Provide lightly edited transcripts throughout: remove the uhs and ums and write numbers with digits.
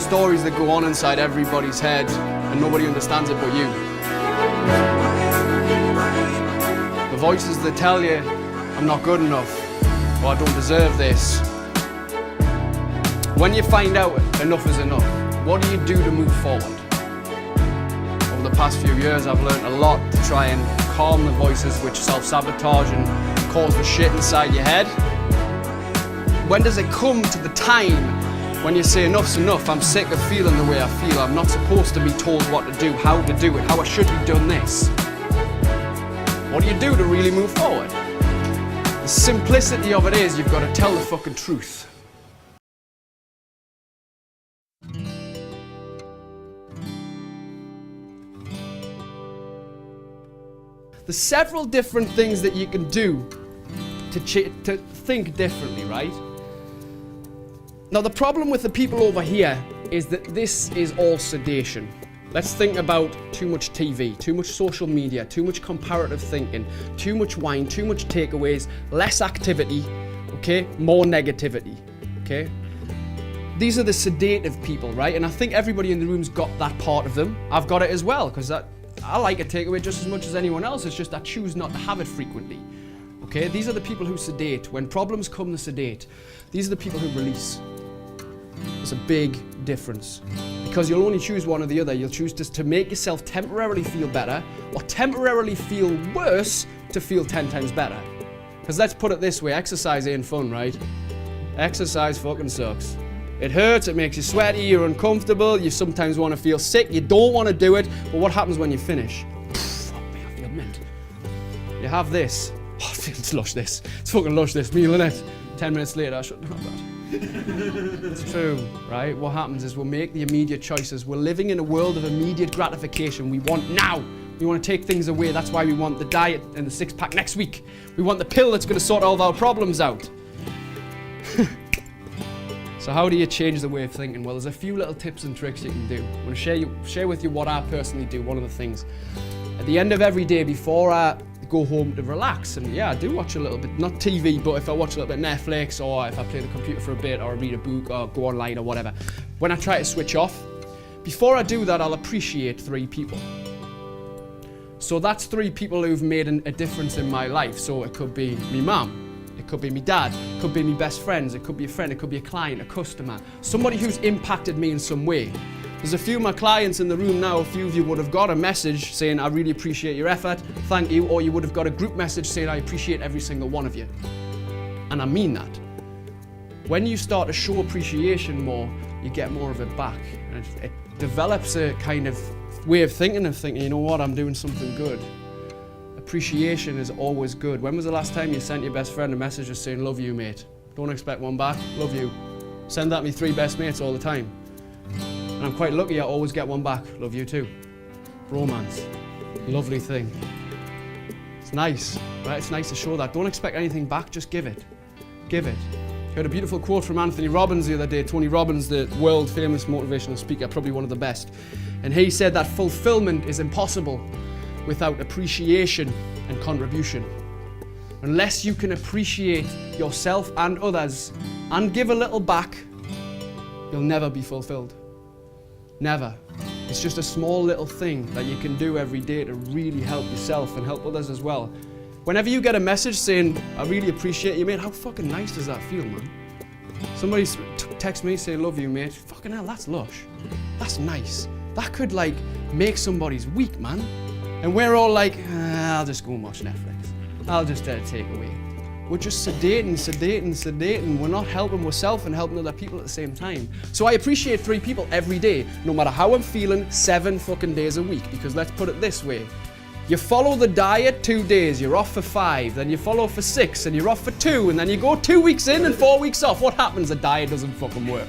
stories that go on inside everybody's head and nobody understands it but you. The voices that tell you, I'm not good enough, or I don't deserve this. When you find out enough is enough, what do you do to move forward? Over the past few years, I've learned a lot to try and calm the voices which self-sabotage and cause the shit inside your head. When does it come to the time when you say enough's enough, I'm sick of feeling the way I feel, I'm not supposed to be told what to do, how to do it, how I should have done this? What do you do to really move forward? The simplicity of it is you've got to tell the fucking truth. There's several different things that you can do to think differently, right? Now the problem with the people over here is that this is all sedation. Let's think about too much TV, too much social media, too much comparative thinking, too much wine, too much takeaways, less activity, okay? More negativity, okay? These are the sedative people, right? And I think everybody in the room's got that part of them. I've got it as well, because I like a takeaway just as much as anyone else, it's just I choose not to have it frequently. Okay, these are the people who sedate. When problems come, they sedate. These are the people who release. There's a big difference. Because you'll only choose one or the other. You'll choose to make yourself temporarily feel better, or temporarily feel worse to feel 10 times better. Because let's put it this way, exercise ain't fun, right? Exercise fucking sucks. It hurts, it makes you sweaty, you're uncomfortable, you sometimes want to feel sick, you don't want to do it, but what happens when you finish? Fuck me, I feel mint. You have this. Oh, it's lush this. It's fucking lush this meal, innit? 10 minutes later, I shouldn't have that. It's true, right? What happens is we'll make the immediate choices. We're living in a world of immediate gratification. We want now. We want to take things away. That's why we want the diet and the six-pack next week. We want the pill that's going to sort all of our problems out. So how do you change the way of thinking? Well, there's a few little tips and tricks you can do. I'm going to share with you what I personally do, one of the things. At the end of every day, before I go home to relax, and yeah, I do watch a little bit, not TV, but if I watch a little bit Netflix, or if I play the computer for a bit, or read a book, or go online, or whatever, when I try to switch off, before I do that, I'll appreciate 3 people. So that's 3 people who've made a difference in my life. So it could be me mum, it could be me dad, it could be me best friends, it could be a friend, it could be a client, a customer, somebody who's impacted me in some way. There's a few of my clients in the room now, a few of you would have got a message saying, I really appreciate your effort, thank you, or you would have got a group message saying, I appreciate every single one of you. And I mean that. When you start to show appreciation more, you get more of it back. And it develops a kind of way of thinking, you know what, I'm doing something good. Appreciation is always good. When was the last time you sent your best friend a message just saying, love you, mate? Don't expect one back, love you. Send that to me 3 best mates all the time. And I'm quite lucky I always get one back, love you too. Romance, lovely thing. It's nice, right? It's nice to show that. Don't expect anything back, just give it. Give it. I heard a beautiful quote from Anthony Robbins the other day. Tony Robbins, the world famous motivational speaker, probably one of the best. And he said that fulfillment is impossible without appreciation and contribution. Unless you can appreciate yourself and others and give a little back, you'll never be fulfilled. Never. It's just a small little thing that you can do every day to really help yourself and help others as well. Whenever you get a message saying, I really appreciate you, mate, how fucking nice does that feel, man? Somebody text me, say, love you, mate. Fucking hell, that's lush. That's nice. That could, like, make somebody's week, man. And we're all like, I'll just go and watch Netflix. I'll just take away. We're just sedating. We're not helping ourselves and helping other people at the same time. So I appreciate 3 people every day, no matter how I'm feeling, 7 fucking days a week. Because let's put it this way. You follow the diet 2 days, you're off for 5, then you follow for 6, and you're off for 2, and then you go 2 weeks in and 4 weeks off. What happens? The diet doesn't fucking work.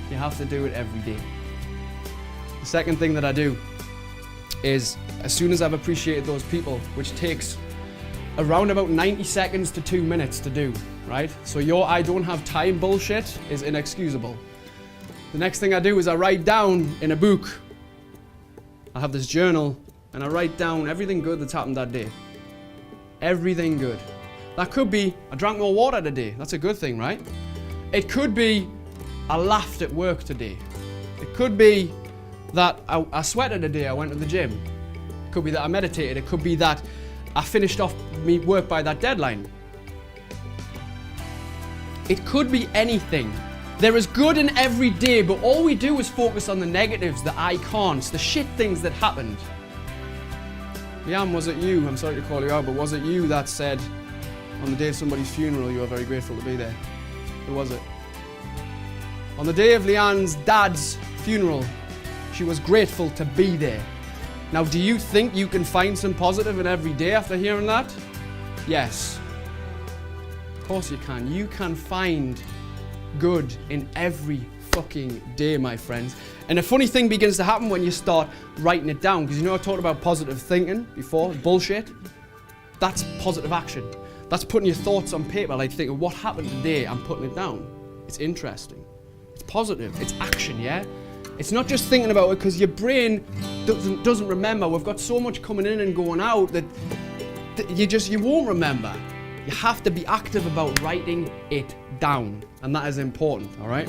You have to do it every day. The second thing that I do is, as soon as I've appreciated those people, which takes around about 90 seconds to 2 minutes to do, right? So your I don't have time bullshit is inexcusable. The next thing I do is I write down in a book, I have this journal, and I write down everything good that's happened that day. Everything good. That could be, I drank more water today. That's a good thing, right? It could be, I laughed at work today. It could be that I sweated a day, I went to the gym. It could be that I meditated. It could be that I finished off me work by that deadline. It could be anything. There is good in every day, but all we do is focus on the negatives, the I can'ts, the shit things that happened. Liam, was it you? I'm sorry to call you out, but was it you that said on the day of somebody's funeral you were very grateful to be there? Who was it? On the day of Leanne's dad's funeral, she was grateful to be there. Now, do you think you can find some positive in every day after hearing that? Yes. Of course you can. You can find good in every fucking day, my friends. And a funny thing begins to happen when you start writing it down, because you know I talked about positive thinking before, bullshit. That's positive action. That's putting your thoughts on paper, like thinking, what happened today? I'm putting it down. It's interesting. It's positive. It's action, yeah? It's not just thinking about it because your brain doesn't remember. We've got so much coming in and going out that you won't remember. You have to be active about writing it down, and that is important, all right?